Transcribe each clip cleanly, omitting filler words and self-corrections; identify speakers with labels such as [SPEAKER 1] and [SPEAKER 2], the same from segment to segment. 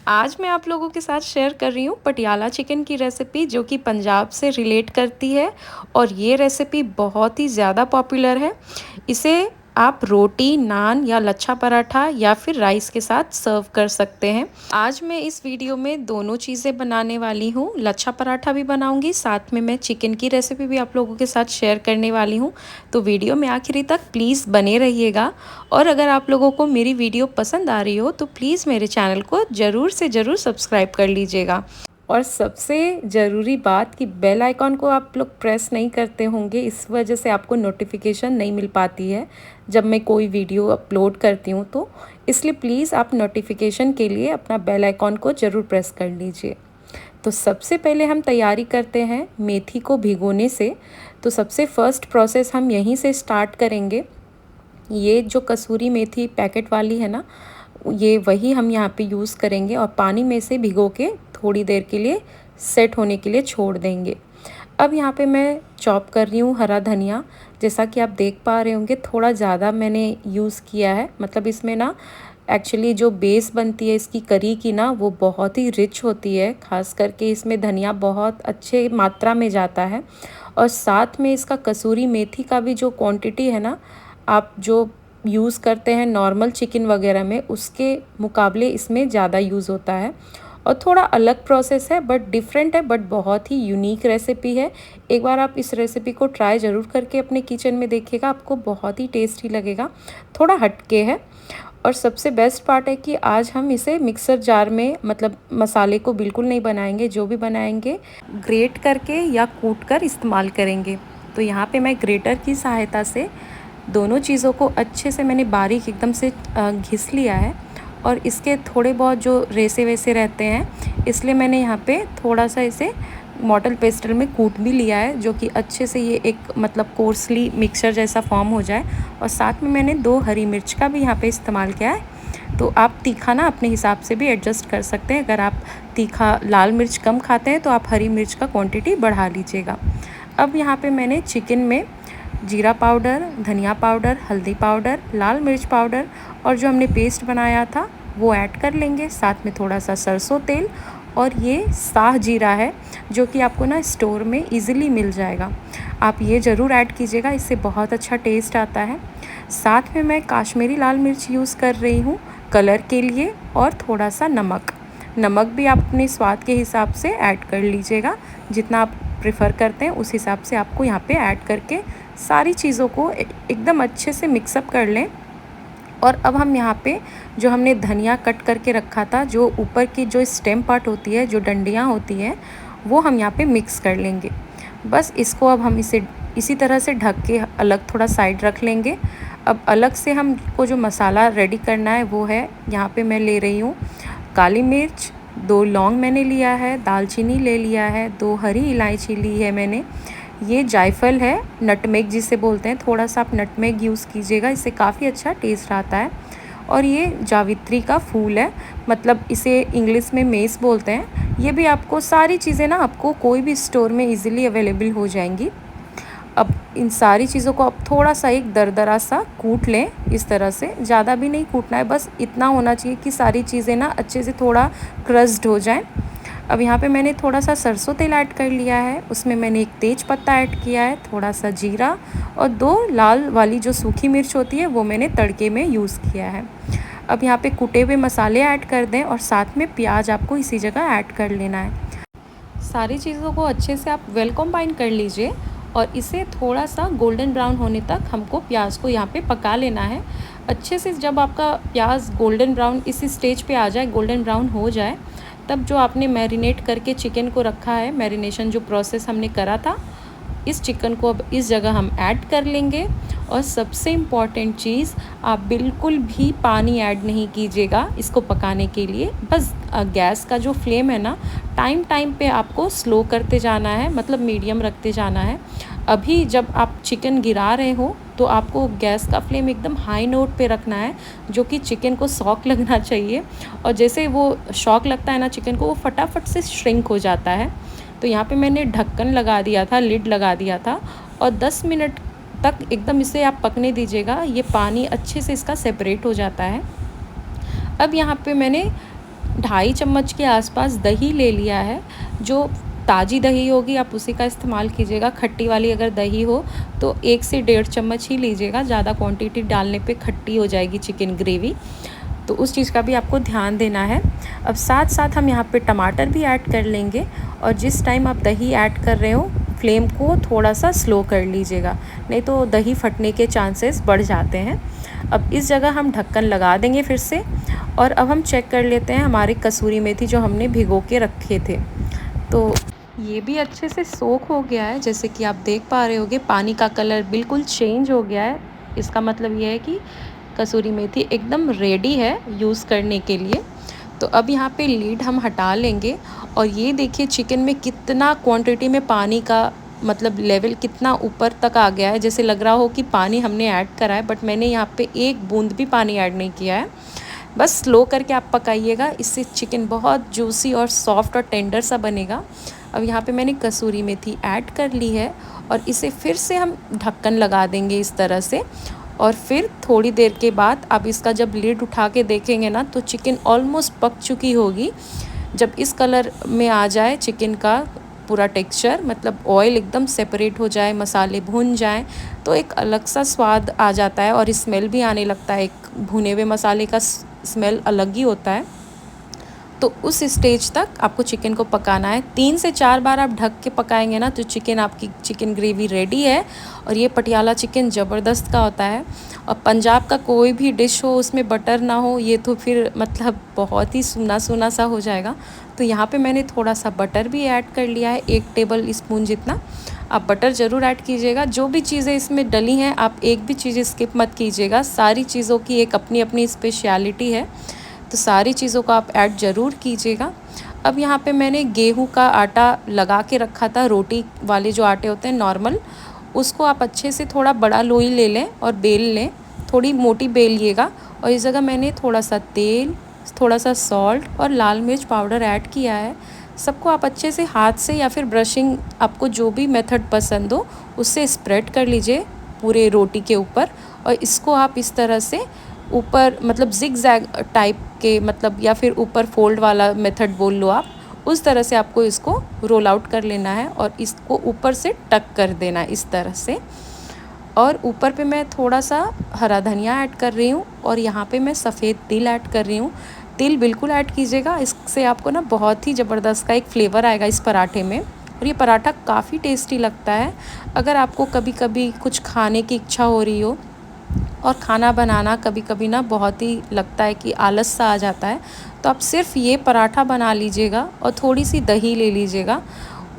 [SPEAKER 1] आज मैं आप लोगों के साथ शेयर कर रही हूँ पटियाला चिकन की रेसिपी जो कि पंजाब से रिलेट करती है और ये रेसिपी बहुत ही ज़्यादा पॉपुलर है। इसे आप रोटी, नान या लच्छा पराठा या फिर राइस के साथ सर्व कर सकते हैं। आज मैं इस वीडियो में दोनों चीज़ें बनाने वाली हूँ, लच्छा पराठा भी बनाऊँगी, साथ में मैं चिकन की रेसिपी भी आप लोगों के साथ शेयर करने वाली हूँ। तो वीडियो में आखिरी तक प्लीज़ बने रहिएगा और अगर आप लोगों को मेरी वीडियो पसंद आ रही हो तो प्लीज़ मेरे चैनल को ज़रूर से ज़रूर सब्सक्राइब कर लीजिएगा। और सबसे ज़रूरी बात कि बेल आइकॉन को आप लोग प्रेस नहीं करते होंगे, इस वजह से आपको नोटिफिकेशन नहीं मिल पाती है जब मैं कोई वीडियो अपलोड करती हूँ। तो इसलिए प्लीज़ आप नोटिफिकेशन के लिए अपना बेल आइकॉन को ज़रूर प्रेस कर लीजिए। तो सबसे पहले हम तैयारी करते हैं मेथी को भिगोने से। तो सबसे फर्स्ट प्रोसेस हम यहीं से स्टार्ट करेंगे। ये जो कसूरी मेथी पैकेट वाली है ना, ये वही हम यहाँ पे यूज़ करेंगे और पानी में से भिगो के थोड़ी देर के लिए सेट होने के लिए छोड़ देंगे। अब यहाँ पे मैं चॉप कर रही हूँ हरा धनिया। जैसा कि आप देख पा रहे होंगे थोड़ा ज़्यादा मैंने यूज़ किया है, मतलब इसमें ना एक्चुअली जो बेस बनती है इसकी करी की ना, वो बहुत ही रिच होती है। ख़ास करके इसमें धनिया बहुत अच्छे मात्रा में जाता है और साथ में इसका कसूरी मेथी का भी जो क्वांटिटी है ना, आप जो यूज़ करते हैं नॉर्मल चिकन वगैरह में उसके मुकाबले इसमें ज़्यादा यूज़ होता है। और थोड़ा अलग प्रोसेस है, बट डिफरेंट है, बट बहुत ही यूनिक रेसिपी है। एक बार आप इस रेसिपी को ट्राई ज़रूर करके अपने किचन में देखिएगा, आपको बहुत ही टेस्टी लगेगा। थोड़ा हटके है और सबसे बेस्ट पार्ट है कि आज हम इसे मिक्सर जार में, मतलब मसाले को बिल्कुल नहीं बनाएंगे, जो भी बनाएंगे ग्रेट करके या कूट कर इस्तेमाल करेंगे। तो यहाँ पे मैं ग्रेटर की सहायता से दोनों चीज़ों को अच्छे से मैंने बारीक एकदम से घिस लिया है और इसके थोड़े बहुत जो रेसे वैसे रहते हैं, इसलिए मैंने यहाँ पे थोड़ा सा इसे मॉडल पेस्टल में कूट भी लिया है, जो कि अच्छे से ये एक मतलब कोर्सली मिक्सचर जैसा फॉर्म हो जाए। और साथ में मैंने 2 हरी मिर्च का भी यहाँ पे इस्तेमाल किया है। तो आप तीखा ना अपने हिसाब से भी एडजस्ट कर सकते हैं। अगर आप तीखा लाल मिर्च कम खाते हैं तो आप हरी मिर्च का क्वांटिटी बढ़ा लीजिएगा। अब यहाँ पे मैंने चिकन में जीरा पाउडर, धनिया पाउडर, हल्दी पाउडर, लाल मिर्च पाउडर और जो हमने पेस्ट बनाया था वो ऐड कर लेंगे। साथ में थोड़ा सा सरसों तेल और ये साह जीरा है जो कि आपको ना स्टोर में इजीली मिल जाएगा। आप ये ज़रूर ऐड कीजिएगा, इससे बहुत अच्छा टेस्ट आता है। साथ में मैं काश्मीरी लाल मिर्च यूज़ कर रही हूँ कलर के लिए और थोड़ा सा नमक भी आप अपने स्वाद के हिसाब से ऐड कर लीजिएगा। जितना आप प्रेफर करते हैं उस हिसाब से आपको यहाँ पे ऐड करके सारी चीज़ों को एकदम अच्छे से मिक्सअप कर लें। और अब हम यहाँ पे जो हमने धनिया कट करके रखा था, जो ऊपर की जो स्टेम पार्ट होती है, जो डंडियाँ होती हैं, वो हम यहाँ पे मिक्स कर लेंगे। बस इसको अब हम इसे इसी तरह से ढक के अलग थोड़ा साइड रख लेंगे। अब अलग से हमको जो मसाला रेडी करना है वो है, यहाँ पे मैं ले रही हूँ काली मिर्च, 2 लौंग मैंने लिया है, दालचीनी ले लिया है, 2 हरी इलायची ली है मैंने, ये जायफल है, नटमेग जिसे बोलते हैं, थोड़ा सा आप नटमेग यूज़ कीजिएगा, इससे काफ़ी अच्छा टेस्ट आता है। और ये जावित्री का फूल है, मतलब इसे इंग्लिश में मेस बोलते हैं। ये भी आपको सारी चीज़ें ना आपको कोई भी स्टोर में इजीली अवेलेबल हो जाएंगी। अब इन सारी चीज़ों को आप थोड़ा सा एक दरदरा सा कूट लें, इस तरह से। ज़्यादा भी नहीं कूटना है, बस इतना होना चाहिए कि सारी चीज़ें ना अच्छे से थोड़ा क्रस्ड हो जाएं। अब यहाँ पे मैंने थोड़ा सा सरसों तेल ऐड कर लिया है, उसमें मैंने एक तेज पत्ता ऐड किया है, थोड़ा सा जीरा और 2 लाल वाली जो सूखी मिर्च होती है वो मैंने तड़के में यूज़ किया है। अब यहाँ पे कुटे हुए मसाले ऐड कर दें और साथ में प्याज आपको इसी जगह ऐड कर लेना है। सारी चीज़ों को अच्छे से आप वेल कम्बाइन कर लीजिए और इसे थोड़ा सा गोल्डन ब्राउन होने तक हमको प्याज को यहाँ पे पका लेना है अच्छे से। जब आपका प्याज गोल्डन ब्राउन इसी स्टेज पे आ जाए, गोल्डन ब्राउन हो जाए, तब जो आपने मैरिनेट करके चिकन को रखा है, मैरिनेशन जो प्रोसेस हमने करा था, इस चिकन को अब इस जगह हम ऐड कर लेंगे। और सबसे इम्पॉर्टेंट चीज़, आप बिल्कुल भी पानी ऐड नहीं कीजिएगा इसको पकाने के लिए। बस गैस का जो फ्लेम है ना, टाइम पे आपको स्लो करते जाना है, मतलब मीडियम रखते जाना है। अभी जब आप चिकन गिरा रहे हो तो आपको गैस का फ्लेम एकदम हाई नोट पे रखना है, जो कि चिकन को शॉक लगना चाहिए। और जैसे वो शॉक लगता है ना चिकन को, वो फटाफट से श्रिंक हो जाता है। तो यहाँ पे मैंने ढक्कन लगा दिया था, लिड लगा दिया था और 10 मिनट तक एकदम इसे आप पकने दीजिएगा। ये पानी अच्छे से इसका सेपरेट हो जाता है। अब यहाँ पे मैंने 2.5 चम्मच के आसपास दही ले लिया है। जो ताज़ी दही होगी आप उसी का इस्तेमाल कीजिएगा। खट्टी वाली अगर दही हो तो 1 से 1.5 चम्मच ही लीजिएगा, ज़्यादा क्वांटिटी डालने पे खट्टी हो जाएगी चिकन ग्रेवी, तो उस चीज़ का भी आपको ध्यान देना है। अब साथ साथ हम यहाँ पे टमाटर भी ऐड कर लेंगे, और जिस टाइम आप दही ऐड कर रहे हो फ्लेम को थोड़ा सा स्लो कर लीजिएगा, नहीं तो दही फटने के चांसेस बढ़ जाते हैं। अब इस जगह हम ढक्कन लगा देंगे फिर से, और अब हम चेक कर लेते हैं हमारी कसूरी मेथी जो हमने भिगो के रखे थे, तो ये भी अच्छे से सोख हो गया है। जैसे कि आप देख पा रहे होगे पानी का कलर बिल्कुल चेंज हो गया है। इसका मतलब ये है कि कसूरी मेथी एकदम रेडी है यूज़ करने के लिए। तो अब यहाँ पे लीड हम हटा लेंगे, और ये देखिए चिकन में कितना क्वांटिटी में पानी का मतलब लेवल कितना ऊपर तक आ गया है। जैसे लग रहा हो कि पानी हमने ऐड करा है, बट मैंने यहाँ पे एक बूंद भी पानी ऐड नहीं किया है। बस स्लो करके आप पकाइएगा, इससे चिकन बहुत जूसी और सॉफ्ट और टेंडर सा बनेगा। अब यहाँ पे मैंने कसूरी मेथी ऐड कर ली है, और इसे फिर से हम ढक्कन लगा देंगे इस तरह से। और फिर थोड़ी देर के बाद आप इसका जब लिड उठा के देखेंगे ना, तो चिकन ऑलमोस्ट पक चुकी होगी। जब इस कलर में आ जाए चिकन का पूरा टेक्सचर, मतलब ऑयल एकदम सेपरेट हो जाए, मसाले भुन जाएं, तो एक अलग सा स्वाद आ जाता है, और स्मेल भी आने लगता है। एक भुने हुए मसाले का स्मेल अलग ही होता है। तो उस स्टेज तक आपको चिकन को पकाना है। 3 से 4 बार आप ढक के पकाएंगे ना, तो आपकी चिकन ग्रेवी रेडी है। और ये पटियाला चिकन ज़बरदस्त का होता है। और पंजाब का कोई भी डिश हो उसमें बटर ना हो, ये तो फिर मतलब बहुत ही सूना सूना सा हो जाएगा। तो यहाँ पे मैंने थोड़ा सा बटर भी ऐड कर लिया है, 1 टेबल स्पून जितना। आप बटर ज़रूर ऐड कीजिएगा। जो भी चीज़ें इसमें डली हैं आप एक भी चीज़ स्किप मत कीजिएगा। सारी चीज़ों की एक अपनी अपनी स्पेशलिटी है, तो सारी चीज़ों को आप ऐड ज़रूर कीजिएगा। अब यहाँ पे मैंने गेहूं का आटा लगा के रखा था, रोटी वाले जो आटे होते हैं नॉर्मल, उसको आप अच्छे से थोड़ा बड़ा लोई ले लें और बेल लें। थोड़ी मोटी बेलिएगा। और इस जगह मैंने थोड़ा सा तेल, थोड़ा सा सॉल्ट और लाल मिर्च पाउडर ऐड किया है। सबको आप अच्छे से हाथ से या फिर ब्रशिंग, आपको जो भी मेथड पसंद हो उससे स्प्रेड कर लीजिए पूरे रोटी के ऊपर। और इसको आप इस तरह से ऊपर मतलब जिग जैग टाइप के, मतलब या फिर ऊपर फोल्ड वाला मेथड बोल लो आप, उस तरह से आपको इसको रोल आउट कर लेना है, और इसको ऊपर से टक कर देना है इस तरह से। और ऊपर पे मैं थोड़ा सा हरा धनिया ऐड कर रही हूँ, और यहाँ पे मैं सफ़ेद तिल ऐड कर रही हूँ। तिल बिल्कुल ऐड कीजिएगा, इससे आपको ना बहुत ही ज़बरदस्त का एक फ्लेवर आएगा इस पराठे में, और ये पराठा काफ़ी टेस्टी लगता है। अगर आपको कभी कभी कुछ खाने की इच्छा हो रही हो, और खाना बनाना कभी कभी ना बहुत ही लगता है कि आलस सा आ जाता है, तो आप सिर्फ ये पराठा बना लीजिएगा और थोड़ी सी दही ले लीजिएगा,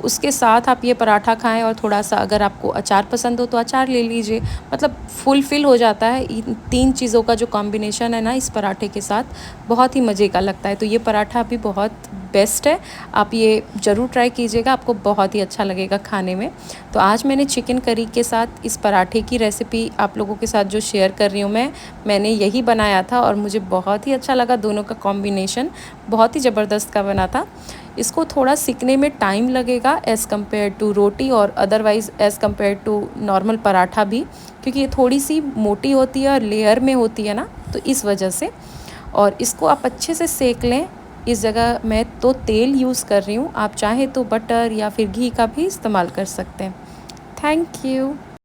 [SPEAKER 1] उसके साथ आप ये पराठा खाएं। और थोड़ा सा अगर आपको अचार पसंद हो तो अचार ले लीजिए, मतलब फुलफ़िल हो जाता है। इन 3 चीज़ों का जो कॉम्बिनेशन है ना इस पराठे के साथ, बहुत ही मज़े का लगता है। तो ये पराठा भी बहुत बेस्ट है, आप ये ज़रूर ट्राई कीजिएगा, आपको बहुत ही अच्छा लगेगा खाने में। तो आज मैंने चिकन करी के साथ इस पराठे की रेसिपी आप लोगों के साथ जो शेयर कर रही हूँ मैंने यही बनाया था, और मुझे बहुत ही अच्छा लगा। दोनों का कॉम्बिनेशन बहुत ही ज़बरदस्त का बना था। इसको थोड़ा सिकने में टाइम लगेगा एज़ कम्पेयर टू रोटी, और otherwise as compare to normal paratha भी, क्योंकि ये थोड़ी सी मोटी होती है और लेयर में होती है ना, तो इस वजह से। और इसको आप अच्छे से सेक लें। इस जगह मैं तो तेल यूज़ कर रही हूँ, आप चाहें तो बटर या फिर घी का भी इस्तेमाल कर सकते हैं। Thank you.